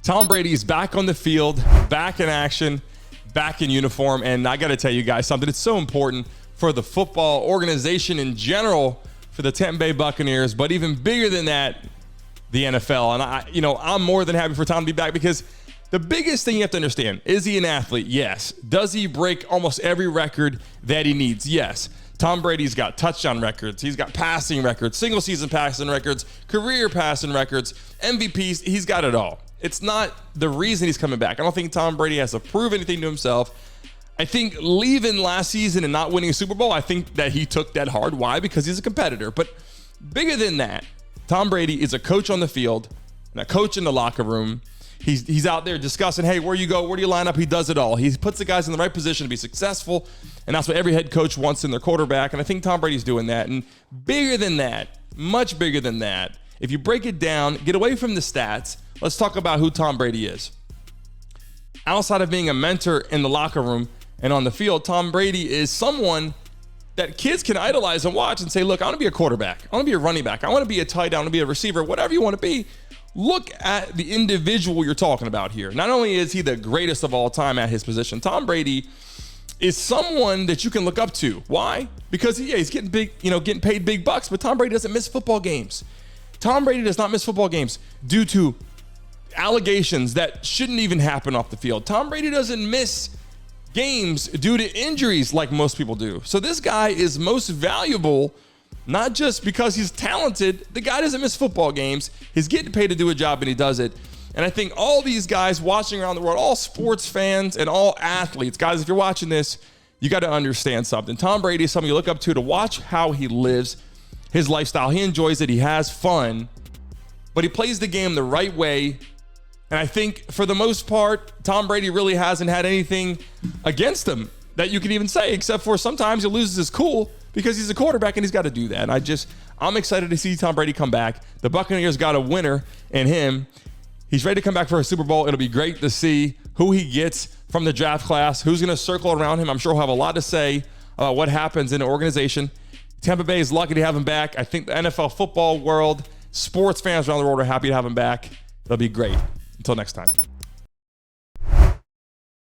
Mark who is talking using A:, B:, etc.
A: Tom Brady is back on the field, back in action, back in uniform. And I got to tell you guys something. It's so important for the football organization in general, for the Tampa Bay Buccaneers, but even bigger than that, the NFL. And I'm more than happy for Tom to be back, because the biggest thing you have to understand, is he an athlete? Yes. Does he break almost every record that he needs? Yes. Tom Brady's got touchdown records. He's got passing records, single season passing records, career passing records, MVPs. He's got it all. It's not the reason he's coming back. I don't think Tom Brady has to prove anything to himself. I think leaving last season and not winning a Super Bowl, I think that he took that hard. Why? Because he's a competitor. But bigger than that, Tom Brady is a coach on the field and a coach in the locker room. He's out there discussing, hey, where you go, where do you line up? He does it all. He puts the guys in the right position to be successful, and that's what every head coach wants in their quarterback, and I think Tom Brady's doing that. And bigger than that, much bigger than that, if you break it down, get away from the stats, let's talk about who Tom Brady is. Outside of being a mentor in the locker room and on the field, Tom Brady is someone that kids can idolize and watch and say, look, I want to be a quarterback. I want to be a running back. I want to be a tight end. I want to be a receiver, whatever you want to be. Look at the individual you're talking about here. Not only is he the greatest of all time at his position, Tom Brady is someone that you can look up to. Why? Because he's getting big, getting paid big bucks, but Tom Brady doesn't miss football games. Tom Brady does not miss football games due to allegations that shouldn't even happen off the field. Tom Brady doesn't miss games due to injuries like most people do. So this guy is most valuable, not just because he's talented. The guy doesn't miss football games. He's getting paid to do a job, and he does it. And I think all these guys watching around the world, all sports fans and all athletes, guys, if you're watching this, you got to understand something. Tom Brady is someone you look up to watch how he lives, his lifestyle. He enjoys it. He has fun, but he plays the game the right way. And I think for the most part, Tom Brady really hasn't had anything against him that you can even say, except for sometimes he loses his cool because he's a quarterback and he's got to do that. And I'm excited to see Tom Brady come back. The Buccaneers got a winner in him. He's ready to come back for a Super Bowl. It'll be great to see who he gets from the draft class, who's going to circle around him. I'm sure he'll have a lot to say about what happens in the organization. Tampa Bay is lucky to have him back. I think the NFL football world, sports fans around the world are happy to have him back. It'll be great. Until next time.